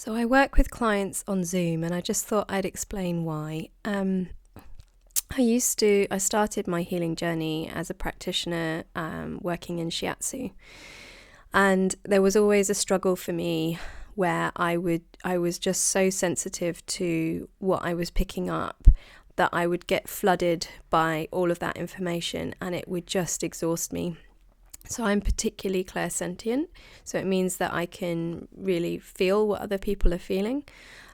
So I work with clients on Zoom, and I just thought I'd explain why. I started my healing journey as a practitioner working in shiatsu, and there was always a struggle for me where I was just so sensitive to what I was picking up that I would get flooded by all of that information and it would just exhaust me. So I'm particularly clairsentient, so it means that I can really feel what other people are feeling.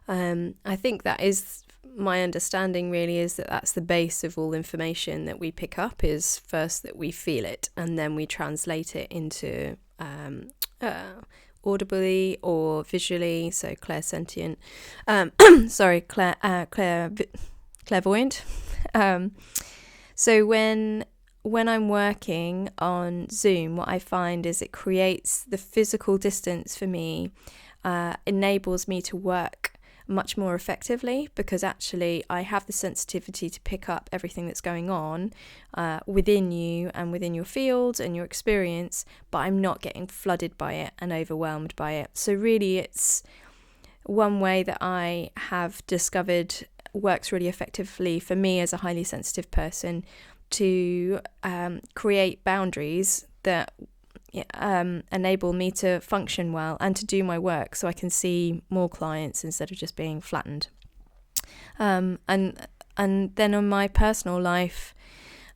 I think that is my understanding, really, is that that's the base of all information that we pick up, is first that we feel it and then we translate it into audibly or visually, so clairsentient. Clairvoyant. So when I'm working on Zoom, what I find is it creates the physical distance for me, enables me to work much more effectively, because actually I have the sensitivity to pick up everything that's going on within you and within your field and your experience, but I'm not getting flooded by it and overwhelmed by it. So really it's one way that I have discovered works really effectively for me as a highly sensitive person, to create boundaries that enable me to function well and to do my work so I can see more clients instead of just being flattened. And then on my personal life,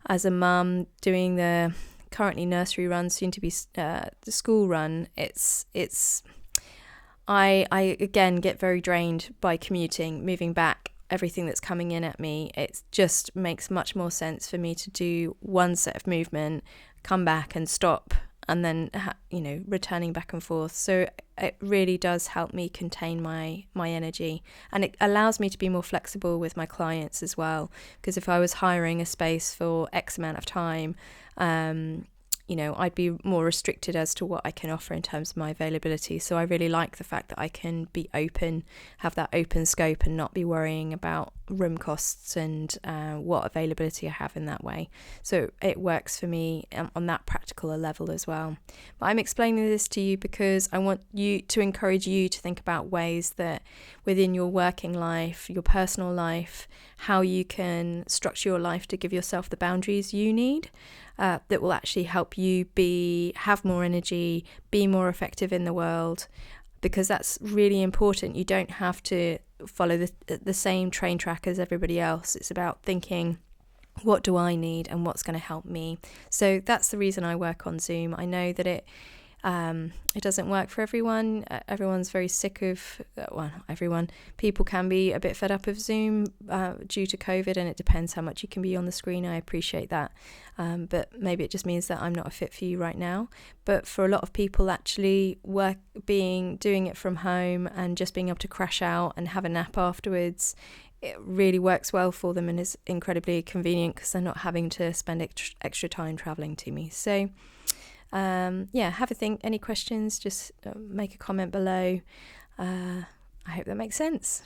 as a mum doing the currently nursery run, soon to be the school run, I again get very drained by commuting, moving back, everything that's coming in at me. It just makes much more sense for me to do one set of movement, come back and stop, and then returning back and forth. So it really does help me contain my energy, and it allows me to be more flexible with my clients as well, because if I was hiring a space for X amount of time, I'd be more restricted as to what I can offer in terms of my availability. So I really like the fact that I can be open, have that open scope, and not be worrying about room costs and what availability I have in that way. So it works for me on that practical level as well. But I'm explaining this to you because I want you to encourage you to think about ways that within your working life, your personal life, how you can structure your life to give yourself the boundaries you need. That will actually help you have more energy, be more effective in the world, because that's really important. You don't have to follow the same train track as everybody else. It's about thinking, what do I need and what's going to help me? So that's the reason I work on Zoom. I know that it doesn't work for everyone. Everyone's very sick of, people can be a bit fed up of Zoom due to COVID, and it depends how much you can be on the screen. I appreciate that. But maybe it just means that I'm not a fit for you right now. But for a lot of people, actually doing it from home and just being able to crash out and have a nap afterwards, it really works well for them and is incredibly convenient because they're not having to spend extra time traveling to me. So have a think. Any questions, just make a comment below. I hope that makes sense.